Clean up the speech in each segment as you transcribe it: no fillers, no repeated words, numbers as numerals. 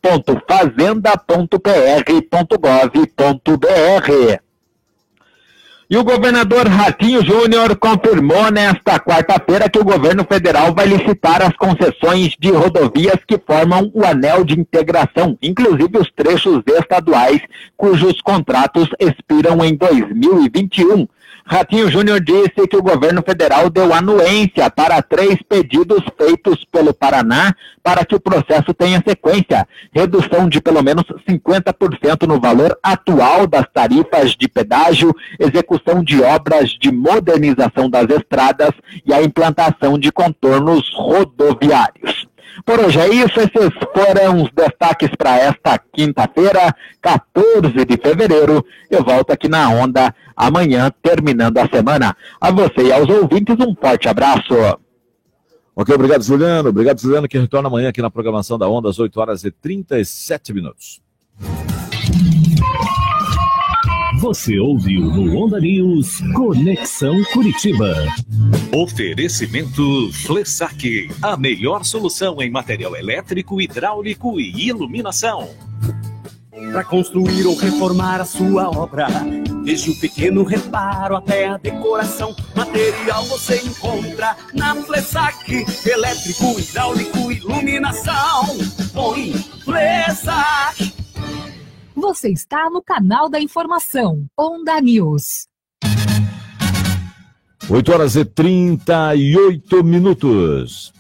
pedágio.fazenda.pr.gov.br. E o governador Ratinho Júnior confirmou nesta quarta-feira que o governo federal vai licitar as concessões de rodovias que formam o anel de integração, inclusive os trechos estaduais, cujos contratos expiram em 2021. Ratinho Júnior disse que o governo federal deu anuência para 3 pedidos feitos pelo Paraná para que o processo tenha sequência: redução de pelo menos 50% no valor atual das tarifas de pedágio, execução de obras de modernização das estradas e a implantação de contornos rodoviários. Por hoje é isso, esses foram os destaques para esta quinta-feira, 14 de fevereiro. Eu volto aqui na Onda amanhã, terminando a semana. A você e aos ouvintes, um forte abraço. Ok, obrigado, Juliano. Obrigado, Juliano, que retorna amanhã aqui na programação da Onda, às 8h37. Você ouviu no Onda News Conexão Curitiba. Oferecimento Flessac, a melhor solução em material elétrico, hidráulico e iluminação. Para construir ou reformar a sua obra, desde o pequeno reparo até a decoração, material você encontra na Flessac. Elétrico, hidráulico, iluminação. Põe Flessac. Você está no canal da informação, Onda News. 8h38.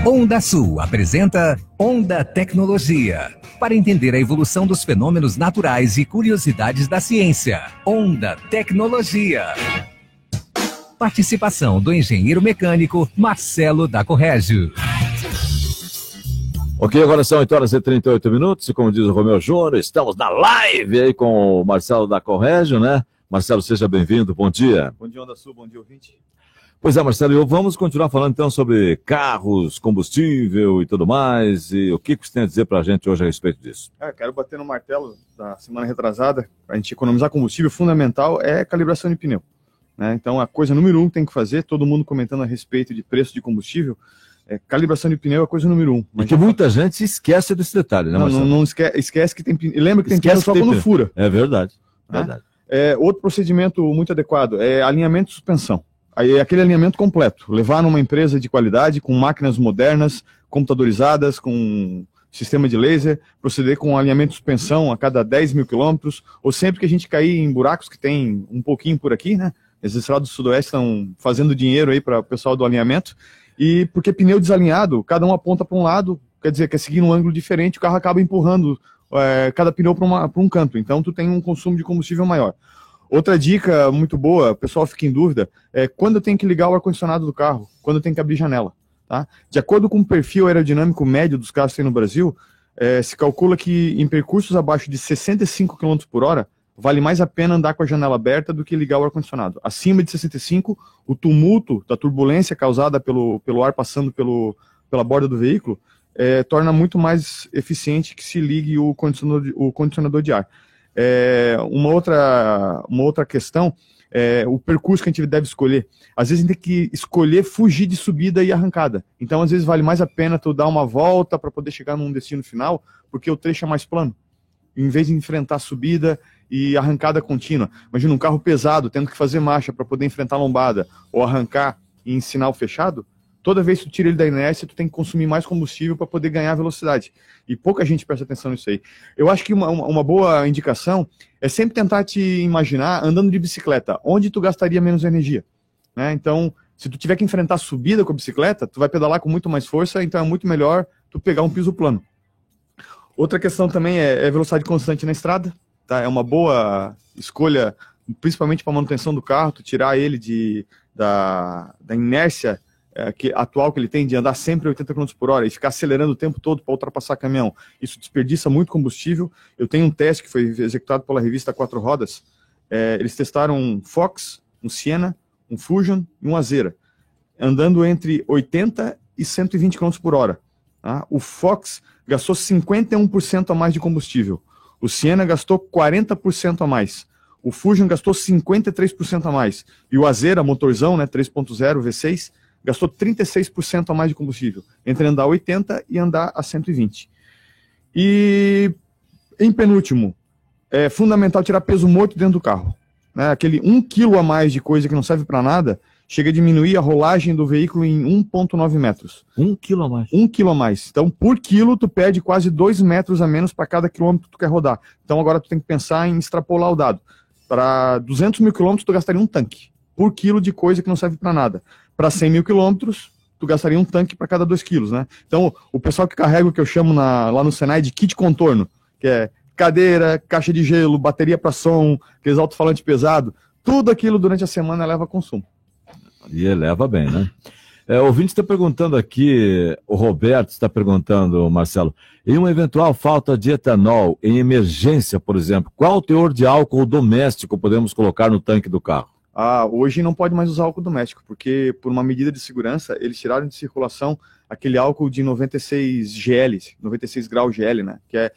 Onda Sul apresenta Onda Tecnologia, para entender a evolução dos fenômenos naturais e curiosidades da ciência. Onda Tecnologia. Participação do engenheiro mecânico Marcelo da Corrégio. Ok, agora são 8h38 e como diz o Romeu Júnior, estamos na live aí com o Marcelo da Corrégio, né? Marcelo, seja bem-vindo, bom dia. Bom dia, Onda Sul, bom dia, ouvinte. Pois é, Marcelo, vamos continuar falando então sobre carros, combustível e tudo mais, e o que você tem a dizer pra gente hoje a respeito disso? Quero bater no martelo da semana retrasada, a gente economizar combustível, fundamental é calibração de pneu, né? Então a coisa número 1 que tem que fazer, todo mundo comentando a respeito de preço de combustível, calibração de pneu é a coisa número 1. Mas que muita gente esquece desse detalhe, né, Marcelo? Não esquece que tem pneu. Lembra que tem pneu só quando fura. É verdade, verdade. Outro procedimento muito adequado é alinhamento de suspensão. Aí, aquele alinhamento completo. Levar numa empresa de qualidade, com máquinas modernas, computadorizadas, com sistema de laser, proceder com alinhamento de suspensão a cada 10 mil quilômetros, ou sempre que a gente cair em buracos que tem um pouquinho por aqui, né? As estradas do Sudoeste estão fazendo dinheiro aí para o pessoal do alinhamento. E porque pneu desalinhado, cada um aponta para um lado, quer dizer, quer seguir um ângulo diferente, o carro acaba empurrando cada pneu para um canto. Então, tu tem um consumo de combustível maior. Outra dica muito boa, o pessoal fica em dúvida, é quando eu tenho que ligar o ar-condicionado do carro, quando eu tenho que abrir janela. Tá? De acordo com o perfil aerodinâmico médio dos carros que tem no Brasil, se calcula que em percursos abaixo de 65 km por hora, vale mais a pena andar com a janela aberta do que ligar o ar-condicionado. Acima de 65, o tumulto da turbulência causada pelo ar passando pela borda do veículo torna muito mais eficiente que se ligue o condicionador de ar. Uma outra questão é o percurso que a gente deve escolher. Às vezes a gente tem que escolher fugir de subida e arrancada. Então, às vezes, vale mais a pena tu dar uma volta para poder chegar num destino final, porque o trecho é mais plano. Em vez de enfrentar subida e arrancada contínua. Imagina um carro pesado, tendo que fazer marcha para poder enfrentar a lombada, ou arrancar em sinal fechado, toda vez que tu tira ele da inércia, tu tem que consumir mais combustível para poder ganhar velocidade. E pouca gente presta atenção nisso aí. Eu acho que uma boa indicação é sempre tentar te imaginar andando de bicicleta, onde tu gastaria menos energia, né? Então, se tu tiver que enfrentar subida com a bicicleta, tu vai pedalar com muito mais força, então é muito melhor tu pegar um piso plano. Outra questão também é velocidade constante na estrada. Tá? É uma boa escolha, principalmente para a manutenção do carro, tu tirar ele da inércia atual que ele tem de andar sempre a 80 km por hora e ficar acelerando o tempo todo para ultrapassar caminhão. Isso desperdiça muito combustível. Eu tenho um teste que foi executado pela revista Quatro Rodas. Eles testaram um Fox, um Siena, um Fusion e um Azera, andando entre 80 e 120 km por hora. Tá? O Fox gastou 51% a mais de combustível. O Siena gastou 40% a mais. O Fusion gastou 53% a mais. E o Azera, motorzão, né, 3.0 V6, gastou 36% a mais de combustível, entre andar 80 e andar a 120. E, em penúltimo, é fundamental tirar peso morto dentro do carro. Né? Aquele 1 quilo a mais de coisa que não serve para nada, chega a diminuir a rolagem do veículo em 1,9 metros. 1 quilo a mais? 1 quilo a mais. Então, por quilo, tu perde quase 2 metros a menos para cada quilômetro que tu quer rodar. Então, agora tu tem que pensar em extrapolar o dado. Para 200 mil quilômetros, tu gastaria um tanque por quilo de coisa que não serve para nada. Para 100 mil quilômetros, tu gastaria um tanque para cada 2 quilos, né? Então, o pessoal que carrega o que eu chamo lá no Senai de kit contorno, que é cadeira, caixa de gelo, bateria para som, aqueles alto-falante pesado, tudo aquilo durante a semana leva consumo. E eleva bem, né? O ouvinte está perguntando aqui, o Roberto está perguntando, Marcelo, em uma eventual falta de etanol, em emergência, por exemplo, qual o teor de álcool doméstico podemos colocar no tanque do carro? Hoje não pode mais usar álcool doméstico, porque por uma medida de segurança, eles tiraram de circulação aquele álcool de 96 GL, 96 graus GL, né? Que é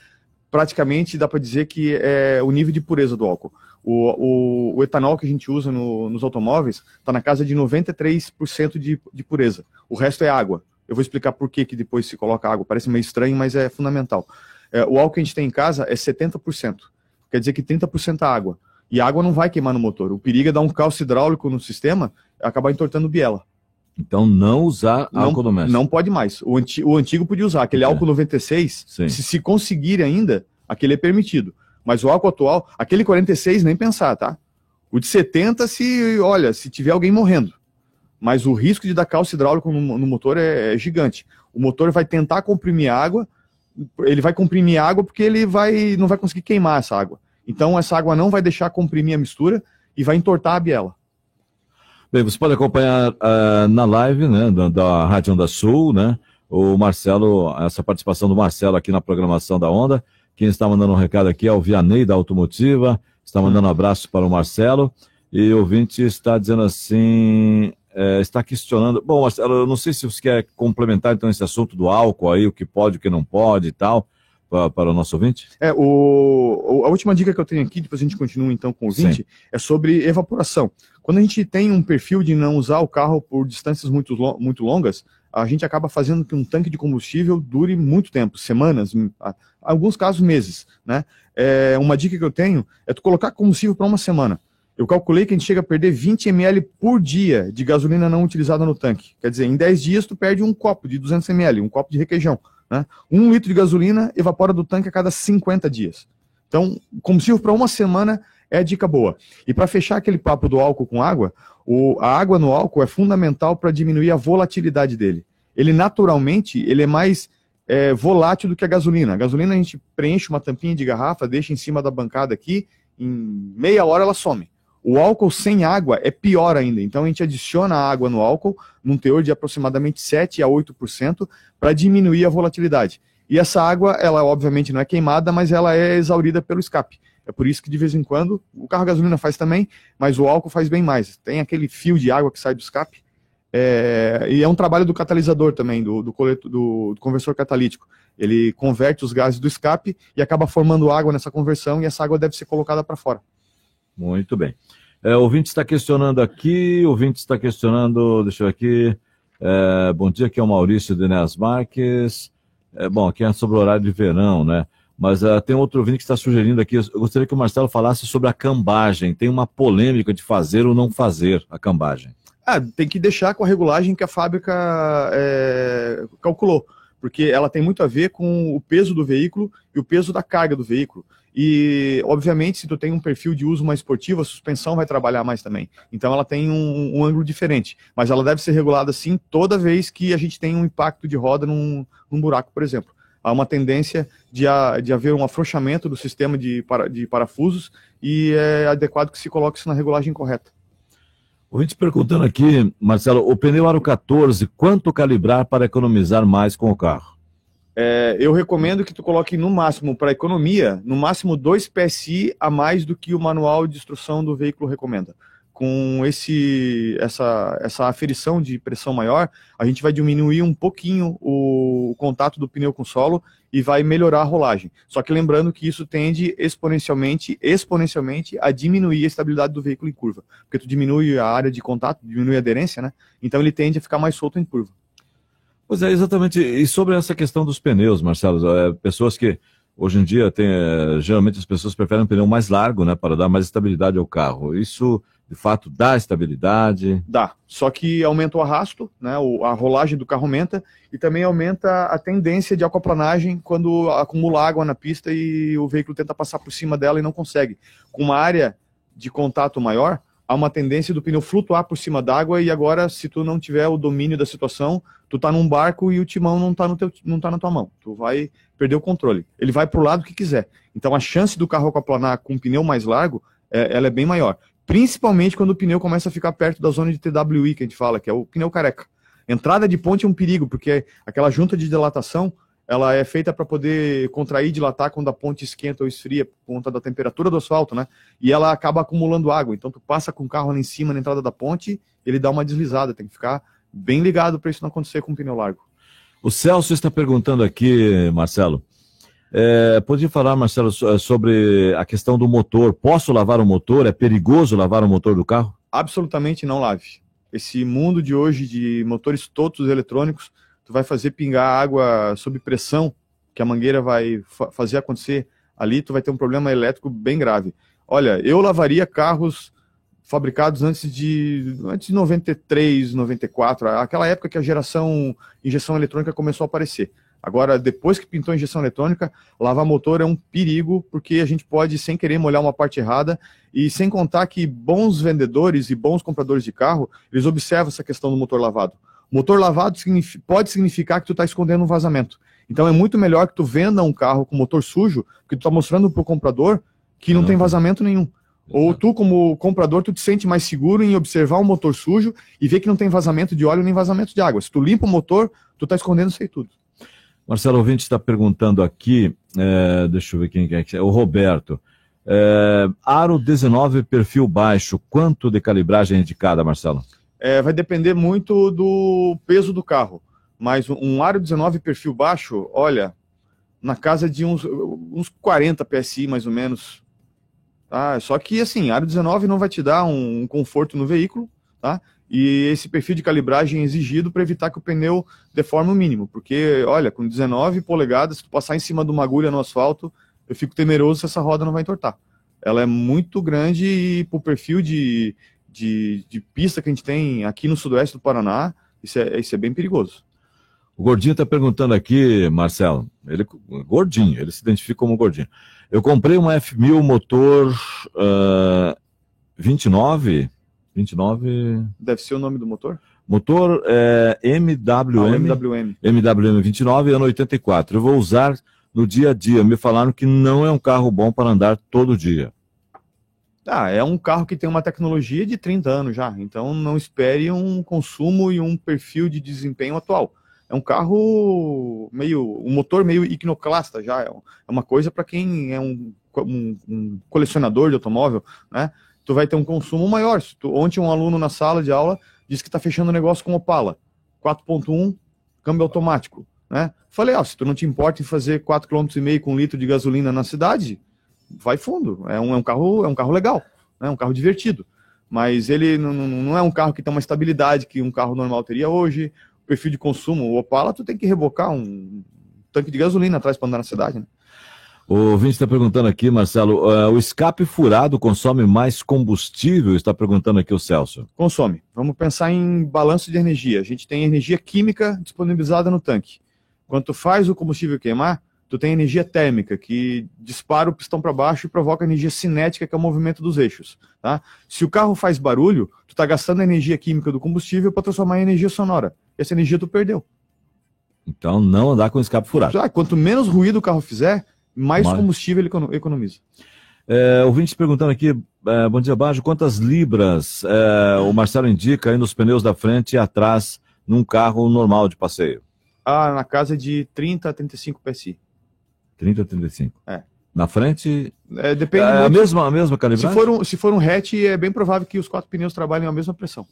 praticamente, dá para dizer que é o nível de pureza do álcool. O etanol que a gente usa nos automóveis está na casa de 93% de pureza. O resto é água. Eu vou explicar por que depois se coloca água. Parece meio estranho, mas é fundamental. O álcool que a gente tem em casa é 70%. Quer dizer que 30% é água. E a água não vai queimar no motor. O perigo é dar um calço hidráulico no sistema e acabar entortando biela. Então não usar álcool doméstico. Não pode mais. O antigo podia usar. Aquele álcool 96, se conseguir ainda, aquele é permitido. Mas o álcool atual, aquele 46, nem pensar, tá? O de 70, se tiver alguém morrendo. Mas o risco de dar calço hidráulico no motor é gigante. O motor vai tentar comprimir água, ele vai comprimir água porque ele não vai conseguir queimar essa água. Então essa água não vai deixar comprimir a mistura e vai entortar a biela. Bem, você pode acompanhar na live, né, da Rádio Onda Sul, né, o Marcelo, essa participação do Marcelo aqui na programação da Onda. Quem está mandando um recado aqui é o Vianney da Automotiva, está mandando um abraço para o Marcelo, e o ouvinte está dizendo assim, está questionando, bom, Marcelo, eu não sei se você quer complementar então esse assunto do álcool aí, o que pode, o que não pode e tal, para o nosso ouvinte? A última dica que eu tenho aqui, depois a gente continua então com o ouvinte, é sobre evaporação. Quando a gente tem um perfil de não usar o carro por distâncias muito longas, a gente acaba fazendo que um tanque de combustível dure muito tempo, semanas, alguns casos meses, né? Uma dica que eu tenho é tu colocar combustível para uma semana. Eu calculei que a gente chega a perder 20 ml por dia de gasolina não utilizada no tanque. Quer dizer, em 10 dias tu perde um copo de 200 ml, um copo de requeijão, né? 1 litro de gasolina evapora do tanque a cada 50 dias. Então, combustível para uma semana é a dica boa. E para fechar aquele papo do álcool com água, a água no álcool é fundamental para diminuir a volatilidade dele. Ele naturalmente é mais volátil do que a gasolina. A gasolina a gente preenche uma tampinha de garrafa, deixa em cima da bancada aqui, em meia hora ela some. O álcool sem água é pior ainda. Então a gente adiciona a água no álcool num teor de aproximadamente 7 a 8% para diminuir a volatilidade. E essa água, ela obviamente não é queimada, mas ela é exaurida pelo escape. É por isso que de vez em quando, o carro a gasolina faz também, mas o álcool faz bem mais. Tem aquele fio de água que sai do escape, e é um trabalho do catalisador também, do conversor catalítico. Ele converte os gases do escape e acaba formando água nessa conversão, e essa água deve ser colocada para fora. Muito bem. O ouvinte está questionando aqui, deixa eu ver aqui, bom dia, aqui é o Maurício Denes Marques. Bom, aqui é sobre o horário de verão, né? Mas tem outro ouvinte que está sugerindo aqui, eu gostaria que o Marcelo falasse sobre a cambagem. Tem uma polêmica de fazer ou não fazer a cambagem. Tem que deixar com a regulagem que a fábrica calculou, porque ela tem muito a ver com o peso do veículo e o peso da carga do veículo. E, obviamente, se tu tem um perfil de uso mais esportivo, a suspensão vai trabalhar mais também. Então ela tem um ângulo diferente, mas ela deve ser regulada sim toda vez que a gente tem um impacto de roda num buraco, por exemplo. Há uma tendência de haver um afrouxamento do sistema de parafusos e é adequado que se coloque isso na regulagem correta. O gente perguntando aqui, Marcelo, o pneu Aro 14, quanto calibrar para economizar mais com o carro? Eu recomendo que tu coloque no máximo, para economia, no máximo 2 PSI a mais do que o manual de instrução do veículo recomenda. com essa aferição de pressão maior, a gente vai diminuir um pouquinho o contato do pneu com o solo e vai melhorar a rolagem. Só que lembrando que isso tende exponencialmente a diminuir a estabilidade do veículo em curva, porque tu diminui a área de contato, diminui a aderência, né? Então ele tende a ficar mais solto em curva. Pois é, exatamente. E sobre essa questão dos pneus, Marcelo, pessoas que hoje em dia geralmente as pessoas preferem um pneu mais largo, né, para dar mais estabilidade ao carro. Isso, de fato, dá estabilidade? Dá, só que aumenta o arrasto, né, a rolagem do carro aumenta e também aumenta a tendência de aquaplanagem quando acumula água na pista e o veículo tenta passar por cima dela e não consegue. Com uma área de contato maior, há uma tendência do pneu flutuar por cima d'água e agora, se tu não tiver o domínio da situação, tu tá num barco e o timão não tá na tua mão. Tu vai perder o controle. Ele vai pro lado que quiser. Então a chance do carro aquaplanar com um pneu mais largo, ela é bem maior. Principalmente quando o pneu começa a ficar perto da zona de TWI, que a gente fala, que é o pneu careca. Entrada de ponte é um perigo, porque aquela junta de dilatação, ela é feita para poder contrair e dilatar quando a ponte esquenta ou esfria por conta da temperatura do asfalto, né? E ela acaba acumulando água. Então tu passa com o carro lá em cima na entrada da ponte, ele dá uma deslizada. Tem que ficar bem ligado para isso não acontecer com o pneu largo. O Celso está perguntando aqui, Marcelo. Podia falar, Marcelo, sobre a questão do motor. Posso lavar o motor? É perigoso lavar o motor do carro? Absolutamente não lave. Esse mundo de hoje de motores todos eletrônicos, tu vai fazer pingar água sob pressão, que a mangueira vai fazer acontecer ali, tu vai ter um problema elétrico bem grave. Olha, eu lavaria carros fabricados antes de 93, 94, aquela época que a geração injeção eletrônica começou a aparecer. Agora, depois que pintou a injeção eletrônica, lavar motor é um perigo, porque a gente pode, sem querer, molhar uma parte errada, e sem contar que bons vendedores e bons compradores de carro, eles observam essa questão do motor lavado. Motor lavado pode significar que tu está escondendo um vazamento. Então é muito melhor que tu venda um carro com motor sujo, porque tu está mostrando para o comprador que não tem vazamento nenhum. Ou tu, como comprador, tu te sente mais seguro em observar um motor sujo e ver que não tem vazamento de óleo nem vazamento de água. Se tu limpa o motor, tu está escondendo isso aí tudo. Marcelo, o ouvinte está perguntando aqui, deixa eu ver quem é que é, o Roberto. Aro 19, perfil baixo, quanto de calibragem é indicada, Marcelo? Vai depender muito do peso do carro, mas um aro 19 perfil baixo, olha, na casa de uns 40 PSI mais ou menos, tá? Só que assim, aro 19 não vai te dar um conforto no veículo, tá? E esse perfil de calibragem é exigido para evitar que o pneu deforme o mínimo, porque olha, com 19 polegadas, se tu passar em cima de uma agulha no asfalto, eu fico temeroso se essa roda não vai entortar. Ela é muito grande e pro perfil de pista que a gente tem aqui no sudoeste do Paraná, isso é bem perigoso. O Gordinho está perguntando aqui, Marcelo, Gordinho, ele se identifica como Gordinho. Eu comprei uma F1000 motor 29... Deve ser o nome do motor? Motor MWM 29, ano 84. Eu vou usar no dia a dia. Me falaram que não é um carro bom para andar todo dia. É um carro que tem uma tecnologia de 30 anos já, então não espere um consumo e um perfil de desempenho atual. É um carro um motor meio iconoclasta já, é uma coisa para quem é um colecionador de automóvel, né? Tu vai ter um consumo maior. Ontem um aluno na sala de aula disse que está fechando o negócio com Opala, 4.1, câmbio automático, né? Falei, se tu não te importa em fazer 4,5 km com 1 litro de gasolina na cidade, vai fundo, é um carro legal, né? Um carro divertido, mas ele não é um carro que tem uma estabilidade que um carro normal teria hoje. O perfil de consumo, o Opala, tu tem que rebocar um tanque de gasolina atrás para andar na cidade, né? O ouvinte está perguntando aqui, Marcelo, o escape furado consome mais combustível? Está perguntando aqui o Celso. Consome. Vamos pensar em balanço de energia. A gente tem energia química disponibilizada no tanque. Quando tu faz o combustível queimar, tu tem energia térmica, que dispara o pistão para baixo e provoca energia cinética, que é o movimento dos eixos. Tá? Se o carro faz barulho, tu está gastando a energia química do combustível para transformar em energia sonora. Essa energia tu perdeu. Então não andar com escape furado. Quanto menos ruído o carro fizer, mais combustível ele economiza. Ouvinte perguntando aqui, bom dia, Bajo, quantas libras o Marcelo indica aí nos pneus da frente e atrás num carro normal de passeio? Na casa de 30 a 35 PSI. 30 a 35. Na frente, depende a muito. mesma calibragem? Se for um hatch, é bem provável que os 4 pneus trabalhem a mesma pressão.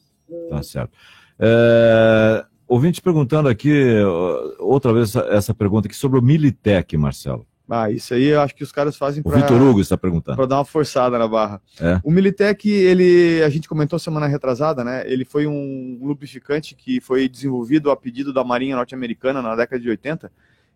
Tá certo. Ouvinte perguntando aqui, outra vez essa pergunta aqui sobre o Militec, Marcelo. Isso aí eu acho que os caras fazem O Vitor Hugo está perguntando. Para dar uma forçada na barra. O Militec, a gente comentou semana retrasada, né? Ele foi um lubrificante que foi desenvolvido a pedido da Marinha Norte-Americana na década de 80,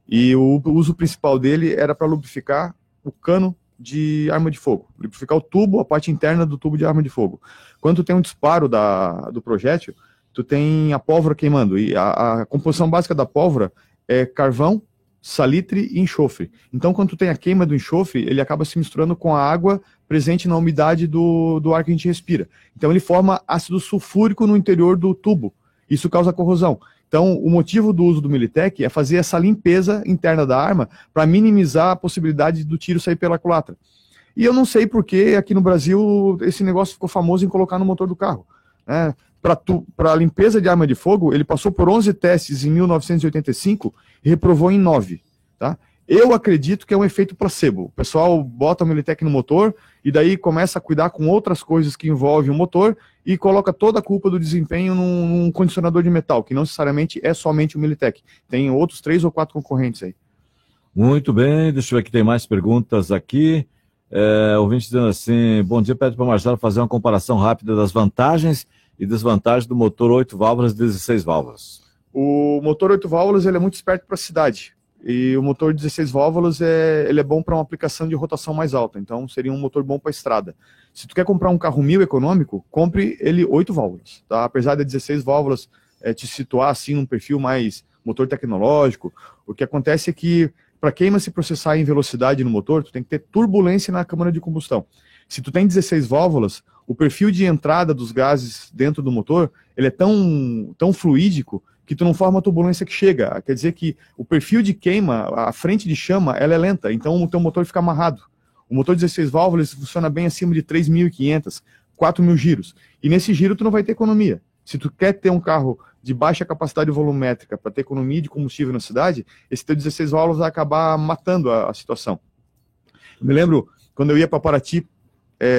e o uso principal dele era para lubrificar o cano de arma de fogo, lubrificar o tubo, a parte interna do tubo de arma de fogo. Quando tu tem um disparo do projétil, tu tem a pólvora queimando, e a composição básica da pólvora é carvão, salitre e enxofre. Então, quando tu tem a queima do enxofre, ele acaba se misturando com a água presente na umidade do ar que a gente respira. Então, ele forma ácido sulfúrico no interior do tubo. Isso causa corrosão. Então, o motivo do uso do Militec é fazer essa limpeza interna da arma para minimizar a possibilidade do tiro sair pela culatra. E eu não sei por que aqui no Brasil esse negócio ficou famoso em colocar no motor do carro, né? Para a limpeza de arma de fogo, ele passou por 11 testes em 1985 e reprovou em 9. Tá? Eu acredito que é um efeito placebo. O pessoal bota o Militec no motor e daí começa a cuidar com outras coisas que envolvem o motor e coloca toda a culpa do desempenho num condicionador de metal, que não necessariamente é somente o Militec. Tem outros 3 ou 4 concorrentes aí. Muito bem, deixa eu ver que tem mais perguntas aqui. Ouvinte dizendo assim, bom dia, pede para o Marcelo fazer uma comparação rápida das vantagens e desvantagens do motor 8 válvulas e 16 válvulas. O motor 8 válvulas ele é muito esperto para a cidade. E o motor 16 válvulas ele é bom para uma aplicação de rotação mais alta. Então seria um motor bom para a estrada. Se tu quer comprar um carro 1000 econômico, compre ele 8 válvulas. Tá? Apesar de 16 válvulas te situar assim num perfil mais motor tecnológico, o que acontece é que para queima se processar em velocidade no motor, tu tem que ter turbulência na câmara de combustão. Se tu tem 16 válvulas, o perfil de entrada dos gases dentro do motor, ele é tão fluídico que tu não forma a turbulência que chega. Quer dizer que o perfil de queima, a frente de chama, ela é lenta, então o teu motor fica amarrado. O motor 16 válvulas funciona bem acima de 3.500, 4.000 giros. E nesse giro tu não vai ter economia. Se tu quer ter um carro de baixa capacidade volumétrica para ter economia de combustível na cidade, esse teu 16 válvulas vai acabar matando a situação. Eu me lembro, quando eu ia para Paraty,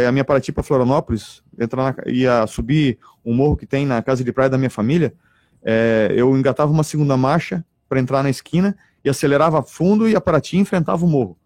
a minha Paraty para Florianópolis, ia subir um morro que tem na casa de praia da minha família, eu engatava uma segunda marcha para entrar na esquina e acelerava a fundo e a Paraty enfrentava o morro.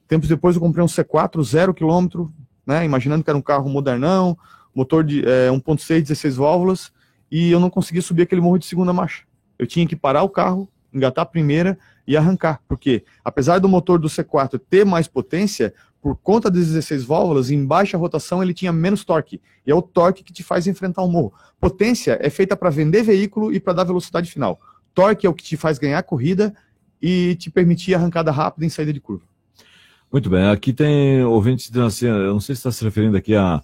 Tempos depois eu comprei um C4, 0 km, né, imaginando que era um carro modernão, motor de 1.6, 16 válvulas, e eu não conseguia subir aquele morro de segunda marcha. Eu tinha que parar o carro, engatar a primeira e arrancar, porque apesar do motor do C4 ter mais potência, por conta das 16 válvulas, em baixa rotação ele tinha menos torque, e é o torque que te faz enfrentar o morro. Potência é feita para vender veículo e para dar velocidade final. Torque é o que te faz ganhar corrida e te permitir arrancada rápida em saída de curva. Muito bem, aqui tem ouvintes dizendo assim, eu não sei se está se referindo aqui a...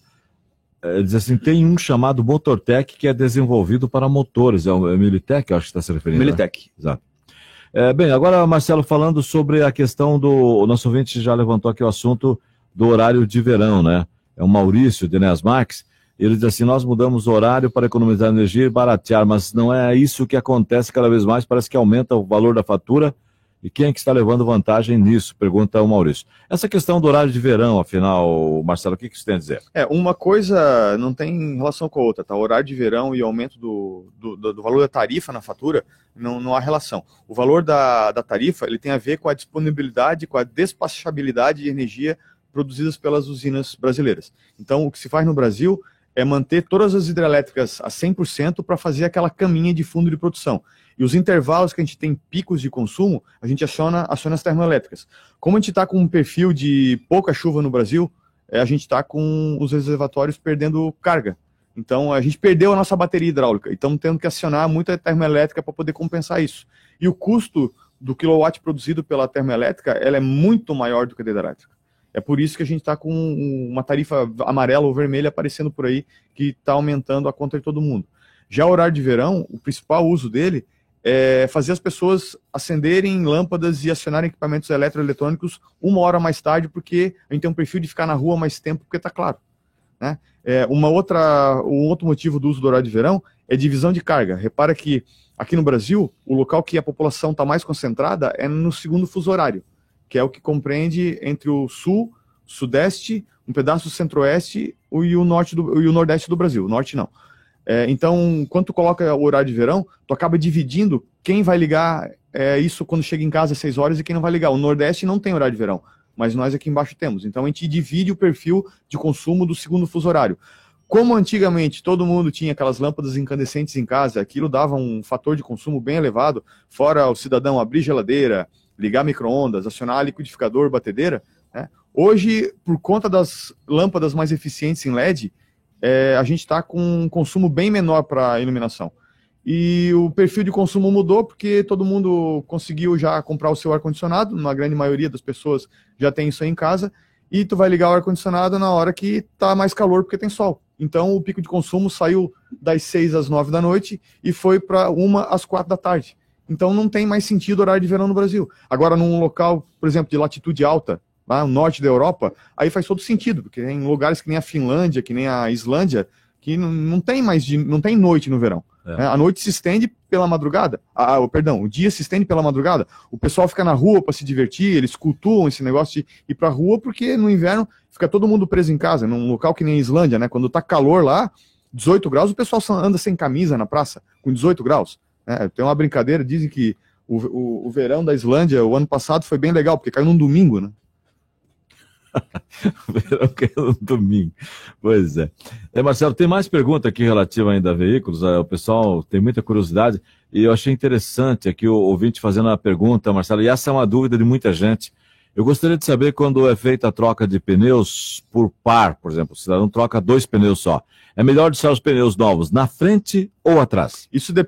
diz assim, tem um chamado Motortec que é desenvolvido para motores, é o Militec, eu acho que está se referindo. Militec. Né? Exato. Bem, agora, Marcelo, falando sobre a questão o nosso ouvinte já levantou aqui o assunto do horário de verão, né? É o Maurício de Enéas Marques, ele diz assim, nós mudamos o horário para economizar energia e baratear, mas não é isso que acontece cada vez mais, parece que aumenta o valor da fatura, e quem é que está levando vantagem nisso? Pergunta o Maurício. Essa questão do horário de verão, afinal, Marcelo, o que você tem a dizer? Uma coisa não tem relação com a outra, tá? O horário de verão e o aumento do valor da tarifa na fatura, não há relação. O valor da tarifa, ele tem a ver com a disponibilidade, com a despachabilidade de energia produzidas pelas usinas brasileiras. Então, o que se faz no Brasil é manter todas as hidrelétricas a 100% para fazer aquela caminha de fundo de produção. E os intervalos que a gente tem picos de consumo, a gente aciona as termoelétricas. Como a gente está com um perfil de pouca chuva no Brasil, a gente está com os reservatórios perdendo carga. Então, a gente perdeu a nossa bateria hidráulica e estamos tendo que acionar muita termoelétrica para poder compensar isso. E o custo do quilowatt produzido pela termoelétrica, ela é muito maior do que a da hidrelétrica. É por isso que a gente está com uma tarifa amarela ou vermelha aparecendo por aí, que está aumentando a conta de todo mundo. Já o horário de verão, o principal uso dele é fazer as pessoas acenderem lâmpadas e acionarem equipamentos eletroeletrônicos 1 hora mais tarde, porque a gente tem um perfil de ficar na rua mais tempo, porque está claro. Né? Um outro motivo do uso do horário de verão é divisão de carga. Repara que aqui no Brasil, o local que a população está mais concentrada é no segundo fuso horário, que é o que compreende entre o sul, sudeste, um pedaço do centro-oeste e o nordeste do Brasil. O norte não. Então, quando tu coloca o horário de verão, tu acaba dividindo quem vai ligar isso quando chega em casa às 6 horas e quem não vai ligar. O nordeste não tem horário de verão, mas nós aqui embaixo temos. Então, a gente divide o perfil de consumo do segundo fuso horário. Como antigamente todo mundo tinha aquelas lâmpadas incandescentes em casa, aquilo dava um fator de consumo bem elevado, fora o cidadão abrir geladeira, ligar micro-ondas, acionar liquidificador, batedeira, né? Hoje, por conta das lâmpadas mais eficientes em LED, a gente está com um consumo bem menor para iluminação. E o perfil de consumo mudou porque todo mundo conseguiu já comprar o seu ar-condicionado, uma grande maioria das pessoas já tem isso aí em casa, e tu vai ligar o ar-condicionado na hora que está mais calor porque tem sol. Então o pico de consumo saiu das 6 às 9 da noite e foi para 1 às 4 da tarde. Então não tem mais sentido horário de verão no Brasil. Agora, num local, por exemplo, de latitude alta, lá no norte da Europa, aí faz todo sentido, porque em lugares que nem a Finlândia, que nem a Islândia, que não tem não tem noite no verão. A noite se estende pela madrugada. O dia se estende pela madrugada. O pessoal fica na rua para se divertir, eles cultuam esse negócio de ir para a rua, porque no inverno fica todo mundo preso em casa, num local que nem a Islândia, né? Quando tá calor lá, 18 graus, o pessoal anda sem camisa na praça, com 18 graus. Tem uma brincadeira, dizem que o verão da Islândia, o ano passado, foi bem legal, porque caiu num domingo, né? Verão caiu no domingo. Pois é. Marcelo, tem mais pergunta aqui relativa ainda a veículos. O pessoal tem muita curiosidade e eu achei interessante aqui o ouvinte fazendo a pergunta, Marcelo, e essa é uma dúvida de muita gente. Eu gostaria de saber quando é feita a troca de pneus por par, por exemplo, o cidadão troca 2 pneus só. É melhor deixar os pneus novos na frente ou atrás? Isso da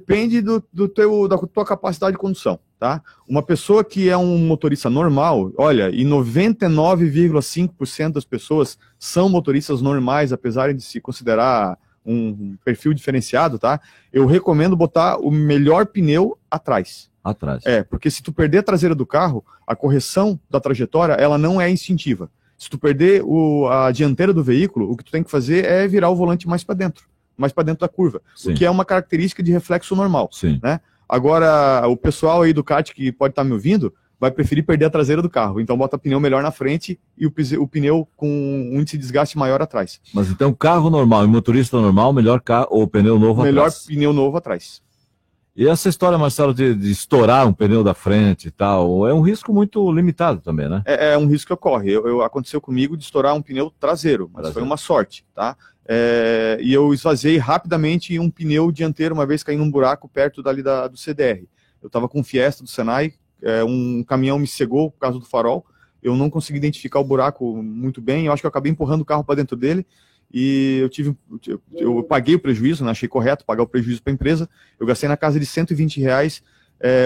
tua capacidade de condução, tá? Uma pessoa que é um motorista normal, olha, e 99,5% das pessoas são motoristas normais, apesar de se considerar um perfil diferenciado, tá? Eu recomendo botar o melhor pneu atrás. Atrás. Porque se tu perder a traseira do carro, a correção da trajetória, ela não é instintiva. Se tu perder a dianteira do veículo, o que tu tem que fazer é virar o volante mais para dentro da curva. Sim. O que é uma característica de reflexo normal. Sim. Né? Agora, o pessoal aí do kart que pode estar me ouvindo, vai preferir perder a traseira do carro. Então bota pneu melhor na frente e o pneu com um índice de desgaste maior atrás. Mas então carro normal e motorista normal, melhor carro ou pneu novo atrás? Melhor pneu novo atrás. E essa história, Marcelo, de estourar um pneu da frente e tal, é um risco muito limitado também, né? É um risco que ocorre. Aconteceu comigo de estourar um pneu traseiro, mas foi uma sorte, tá? E eu esvaziei rapidamente um pneu dianteiro, uma vez caí num buraco perto dali do CDR. Eu estava com um Fiesta do Senai, um caminhão me cegou por causa do farol, eu não consegui identificar o buraco muito bem, eu acho que eu acabei empurrando o carro para dentro dele, e eu paguei o prejuízo, né? Achei correto pagar o prejuízo para a empresa. Eu gastei na casa de R$120.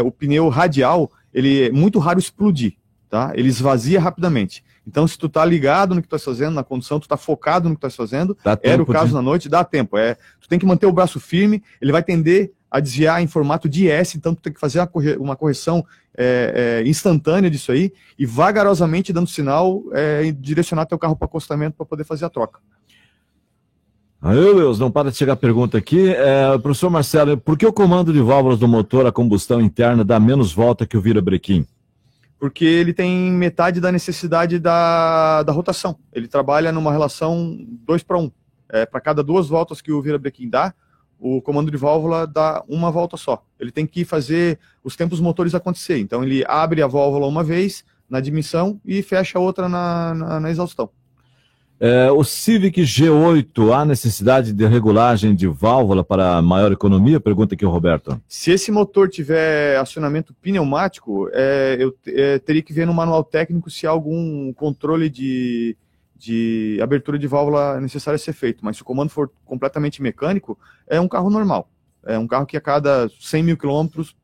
O pneu radial, ele é muito raro explodir, tá? Ele esvazia rapidamente. Então, se tu tá ligado no que tu tá fazendo, na condução, tu tá focado no que tu tá fazendo, era o caso na noite, dá tempo. Tu tem que manter o braço firme, ele vai tender a desviar em formato de S, então tu tem que fazer uma correção instantânea disso aí, e vagarosamente dando sinal, direcionar teu carro para acostamento para poder fazer a troca. Meu Deus, não para de chegar a pergunta aqui. Professor Marcelo, por que o comando de válvulas do motor a combustão interna dá menos volta que o virabrequim? Porque ele tem metade da necessidade da rotação. Ele trabalha numa relação 2:1. Para cada 2 voltas que o virabrequim dá, o comando de válvula dá 1 volta só. Ele tem que fazer os tempos motores acontecer. Então ele abre a válvula uma vez na admissão e fecha a outra na exaustão. O Civic G8, há necessidade de regulagem de válvula para maior economia? Pergunta aqui o Roberto. Se esse motor tiver acionamento pneumático, eu teria que ver no manual técnico se há algum controle de abertura de válvula necessário a ser feito. Mas se o comando for completamente mecânico, é um carro normal. É um carro que a cada 100 mil quilômetros,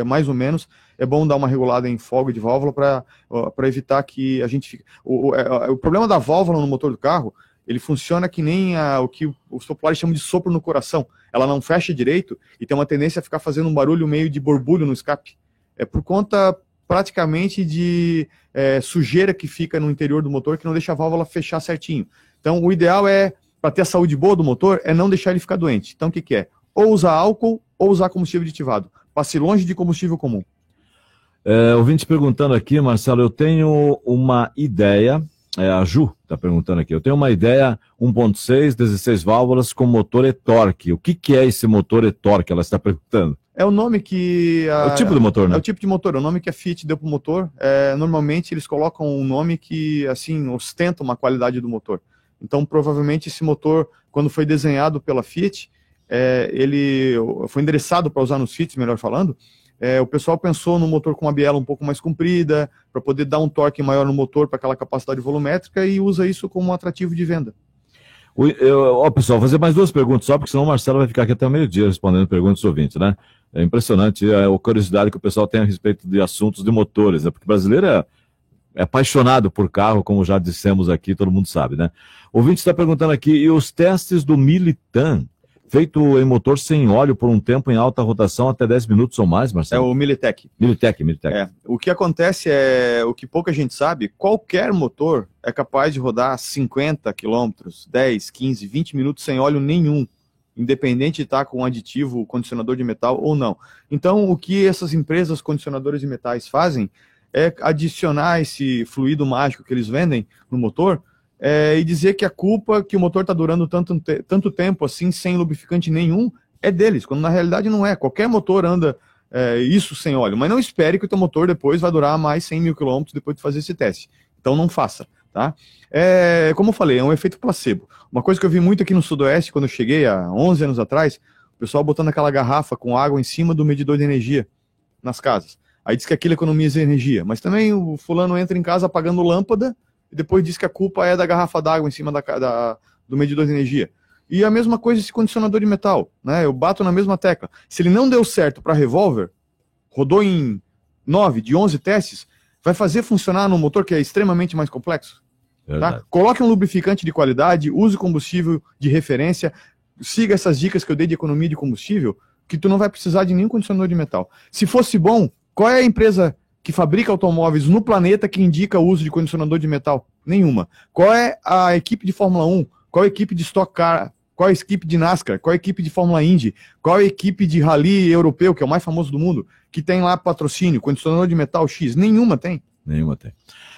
mais ou menos, é bom dar uma regulada em folga de válvula para evitar que a gente fique... O problema da válvula no motor do carro, ele funciona que nem o que os populares chamam de sopro no coração. Ela não fecha direito e tem uma tendência a ficar fazendo um barulho meio de borbulho no escape. É por conta praticamente de sujeira que fica no interior do motor que não deixa a válvula fechar certinho. Então o ideal para ter a saúde boa do motor, é não deixar ele ficar doente. Então o que é? Ou usar álcool ou usar combustível aditivado. Passe longe de combustível comum. Ouvinte perguntando aqui, Marcelo, eu tenho uma ideia, a Ju está perguntando aqui, eu tenho uma ideia 1.6, 16 válvulas com motor e-torque. O que é esse motor e-torque? Ela está perguntando. É o nome que... É o tipo de motor, né? É o tipo de motor, o nome que a Fiat deu para o motor. Normalmente eles colocam um nome que, assim, ostenta uma qualidade do motor. Então, provavelmente, esse motor, quando foi desenhado pela Fiat, ele foi endereçado para usar nos Fiat, melhor falando. O pessoal pensou no motor com uma biela um pouco mais comprida, para poder dar um torque maior no motor para aquela capacidade volumétrica e usa isso como um atrativo de venda. Pessoal, vou fazer mais 2 perguntas só, porque senão o Marcelo vai ficar aqui até o meio-dia respondendo perguntas dos ouvintes, né? É impressionante a curiosidade que o pessoal tem a respeito de assuntos de motores, né? Porque o brasileiro é apaixonado por carro, como já dissemos aqui, todo mundo sabe, né? O ouvinte está perguntando aqui, e os testes do Militan, feito em motor sem óleo por um tempo em alta rotação até 10 minutos ou mais, Marcelo? É o Militec. Militec. O que acontece é, o que pouca gente sabe, qualquer motor é capaz de rodar 50 km, 10, 15, 20 minutos sem óleo nenhum, independente de estar com aditivo, condicionador de metal ou não. Então, o que essas empresas condicionadoras de metais fazem é adicionar esse fluido mágico que eles vendem no motor e dizer que a culpa que o motor está durando tanto tempo assim, sem lubrificante nenhum, é deles, quando na realidade não é. Qualquer motor anda isso sem óleo, mas não espere que o teu motor depois vai durar mais 100 mil quilômetros depois de fazer esse teste. Então não faça, tá? Como eu falei, é um efeito placebo. Uma coisa que eu vi muito aqui no Sudoeste, quando eu cheguei há 11 anos atrás, o pessoal botando aquela garrafa com água em cima do medidor de energia nas casas. Aí diz que aquilo economiza energia, mas também o fulano entra em casa apagando lâmpada e depois diz que a culpa é da garrafa d'água em cima do medidor de energia. E a mesma coisa esse condicionador de metal, né? Eu bato na mesma tecla. Se ele não deu certo para revólver, rodou em 9 de 11 testes, vai fazer funcionar no motor que é extremamente mais complexo. Tá? Coloque um lubrificante de qualidade, use combustível de referência, siga essas dicas que eu dei de economia de combustível, que tu não vai precisar de nenhum condicionador de metal. Se fosse bom, qual é a empresa que fabrica automóveis no planeta que indica o uso de condicionador de metal? Nenhuma. Qual é a equipe de Fórmula 1? Qual é a equipe de Stock Car? Qual é a equipe de NASCAR? Qual é a equipe de Fórmula Indy? Qual é a equipe de Rally europeu, que é o mais famoso do mundo, que tem lá patrocínio, condicionador de metal X? Nenhuma tem. Nenhuma tem.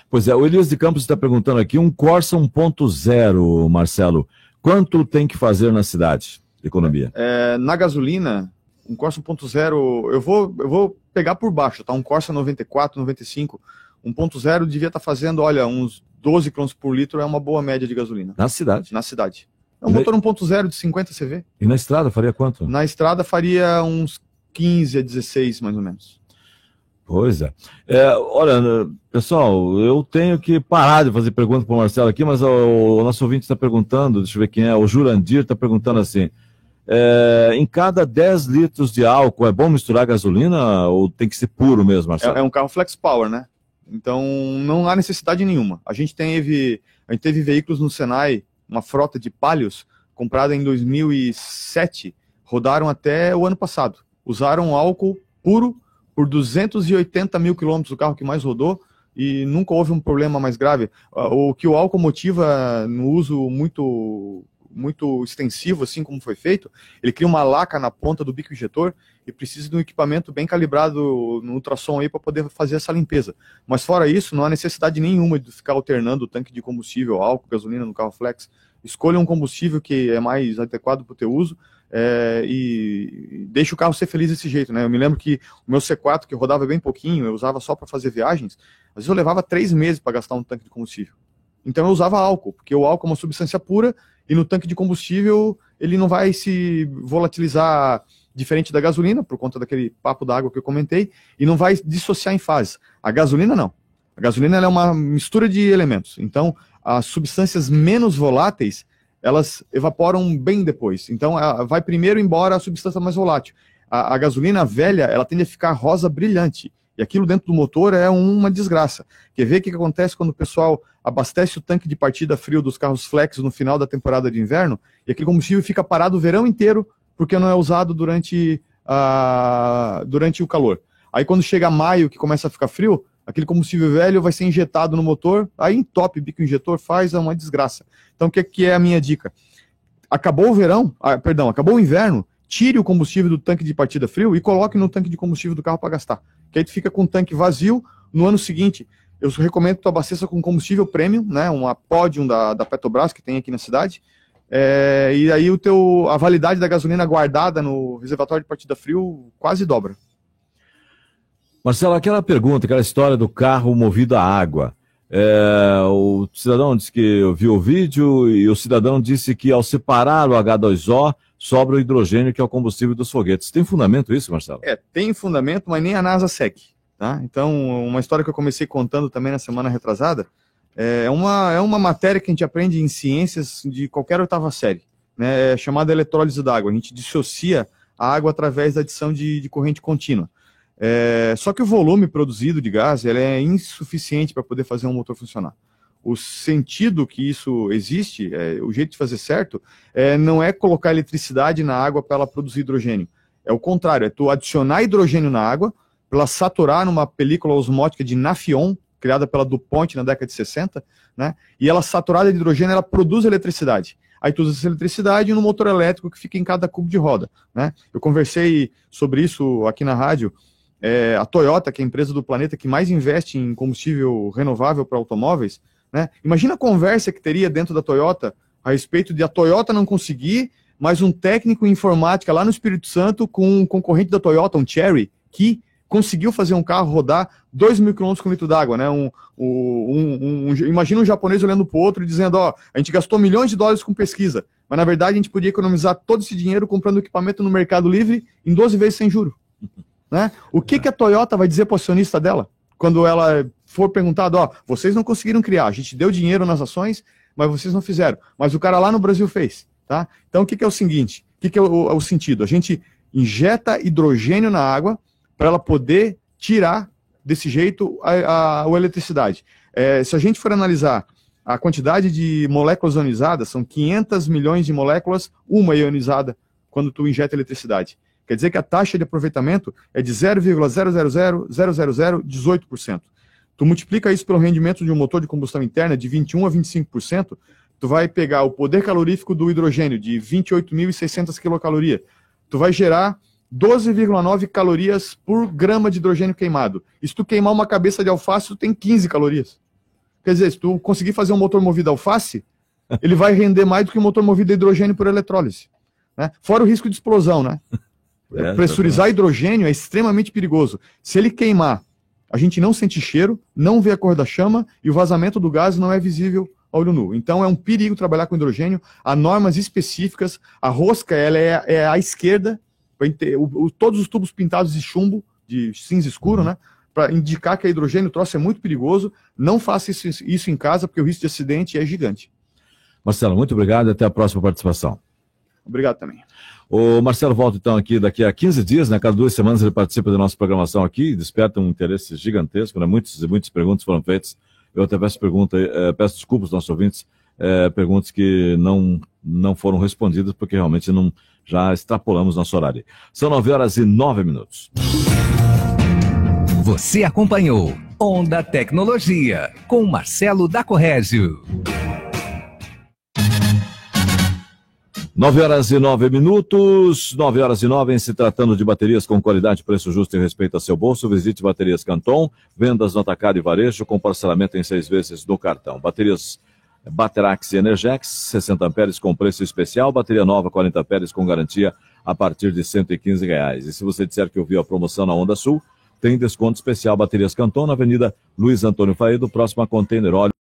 Pois é, o Elias de Campos está perguntando aqui, um Corsa 1.0, Marcelo, quanto tem que fazer na cidade de economia? Na gasolina, um Corsa 1.0, eu vou pegar por baixo, tá? Um Corsa 94, 95, 1.0 devia estar fazendo, olha, uns 12 km por litro é uma boa média de gasolina. Na cidade? Na cidade. É um motor 1.0 de 50 CV. E na estrada faria quanto? Na estrada faria uns 15 a 16, mais ou menos. Pois é. Olha, pessoal, eu tenho que parar de fazer pergunta para o Marcelo aqui, mas o nosso ouvinte está perguntando, deixa eu ver quem é, o Jurandir está perguntando assim, em cada 10 litros de álcool é bom misturar gasolina ou tem que ser puro mesmo, Marcelo? É um carro flex power, né? Então não há necessidade nenhuma. A gente teve veículos no Senai, uma frota de Palios, comprada em 2007, rodaram até o ano passado. Usaram álcool puro por 280 mil quilômetros, o carro que mais rodou, e nunca houve um problema mais grave. O que o álcool motiva no uso muito extensivo, assim como foi feito, ele cria uma laca na ponta do bico injetor e precisa de um equipamento bem calibrado no ultrassom aí para poder fazer essa limpeza. Mas fora isso, não há necessidade nenhuma de ficar alternando o tanque de combustível, álcool, gasolina no carro flex. Escolha um combustível que é mais adequado para o teu uso e deixa o carro ser feliz desse jeito, né? Eu me lembro que o meu C4, que rodava bem pouquinho, eu usava só para fazer viagens, às vezes eu levava 3 meses para gastar um tanque de combustível. Então eu usava álcool, porque o álcool é uma substância pura e no tanque de combustível ele não vai se volatilizar diferente da gasolina, por conta daquele papo d'água que eu comentei, e não vai dissociar em fases. A gasolina não. A gasolina ela é uma mistura de elementos. Então as substâncias menos voláteis elas evaporam bem depois. Então vai primeiro embora a substância mais volátil. A gasolina velha ela tende a ficar rosa brilhante. E aquilo dentro do motor é uma desgraça. Quer ver o que acontece quando o pessoal abastece o tanque de partida frio dos carros flex no final da temporada de inverno e aquele combustível fica parado o verão inteiro porque não é usado durante o calor. Aí quando chega maio, que começa a ficar frio, aquele combustível velho vai ser injetado no motor, aí entope o bico injetor, faz uma desgraça. Então o que é a minha dica? Acabou o verão, acabou o inverno, tire o combustível do tanque de partida frio e coloque no tanque de combustível do carro para gastar. Que aí tu fica com o tanque vazio. No ano seguinte, eu recomendo que tu abasteça com combustível premium, né, uma Podium da Petrobras, que tem aqui na cidade, e aí a validade da gasolina guardada no reservatório de partida frio quase dobra. Marcelo, aquela pergunta, aquela história do carro movido a água. O cidadão disse que viu o vídeo e o cidadão disse que ao separar o H2O, sobra o hidrogênio, que é o combustível dos foguetes. Tem fundamento isso, Marcelo? Tem fundamento, mas nem a NASA segue. Tá? Então, uma história que eu comecei contando também na semana retrasada, é uma matéria que a gente aprende em ciências de qualquer oitava série, né, chamada eletrólise d'água. A gente dissocia a água através da adição de corrente contínua. Só que o volume produzido de gás ele é insuficiente para poder fazer um motor funcionar. O sentido que isso existe, o jeito de fazer certo, não é colocar eletricidade na água para ela produzir hidrogênio. É o contrário, é tu adicionar hidrogênio na água, para ela saturar numa película osmótica de Nafion, criada pela DuPont na década de 60, né? E ela saturada de hidrogênio, ela produz eletricidade. Aí tu usa essa eletricidade no motor elétrico que fica em cada cubo de roda, né? Eu conversei sobre isso aqui na rádio. A Toyota, que é a empresa do planeta que mais investe em combustível renovável para automóveis, né? Imagina a conversa que teria dentro da Toyota a respeito de a Toyota não conseguir, mas um técnico em informática lá no Espírito Santo com um concorrente da Toyota, um Chery, que conseguiu fazer um carro rodar 2.000 km com litro d'água, né? Imagina um japonês olhando para o outro e dizendo, a gente gastou milhões de dólares com pesquisa, mas na verdade a gente podia economizar todo esse dinheiro comprando equipamento no Mercado Livre em 12 vezes sem juro. Né? O que a Toyota vai dizer para o acionista dela? Quando ela for perguntada, vocês não conseguiram criar, a gente deu dinheiro nas ações, mas vocês não fizeram. Mas o cara lá no Brasil fez. Tá? Então o que é o seguinte? O que é o sentido? A gente injeta hidrogênio na água para ela poder tirar desse jeito a eletricidade. Se a gente for analisar a quantidade de moléculas ionizadas, são 500 milhões de moléculas, uma ionizada, quando tu injeta eletricidade. Quer dizer que a taxa de aproveitamento é de 0,000018%. Tu multiplica isso pelo rendimento de um motor de combustão interna de 21% a 25%, tu vai pegar o poder calorífico do hidrogênio de 28.600 quilocalorias. Tu vai gerar 12,9 calorias por grama de hidrogênio queimado. E se tu queimar uma cabeça de alface, tu tem 15 calorias. Quer dizer, se tu conseguir fazer um motor movido a alface, ele vai render mais do que um motor movido a hidrogênio por eletrólise. Né? Fora o risco de explosão, né? Pressurizar hidrogênio é extremamente perigoso. Se ele queimar, a gente não sente cheiro, não vê a cor da chama e o vazamento do gás não é visível a olho nu. Então é um perigo trabalhar com hidrogênio. Há normas específicas. A rosca ela é à esquerda, todos os tubos pintados de chumbo, de cinza escuro, né? Para indicar que é hidrogênio, o troço é muito perigoso. Não faça isso em casa, porque o risco de acidente é gigante. Marcelo, muito obrigado e até a próxima participação. Obrigado também. O Marcelo volta então aqui daqui a 15 dias, né? Cada 2 semanas ele participa da nossa programação aqui, desperta um interesse gigantesco, né? Muitas perguntas foram feitas. Eu até peço desculpas aos nossos ouvintes, perguntas que não foram respondidas, porque realmente já extrapolamos nosso horário. São 9h09. Você acompanhou Onda Tecnologia, com Marcelo da Corrégio. 9h09, 9h09, em se tratando de baterias com qualidade, preço justo e respeito a seu bolso, visite Baterias Canton, vendas no atacado e varejo com parcelamento em 6 vezes no cartão. Baterias Baterax e Energex, 60 amperes com preço especial, bateria nova 40 amperes com garantia a partir de R$ 115. E se você disser que ouviu a promoção na Onda Sul, tem desconto especial. Baterias Canton, na Avenida Luiz Antônio Faedo, próxima a Container Óleo.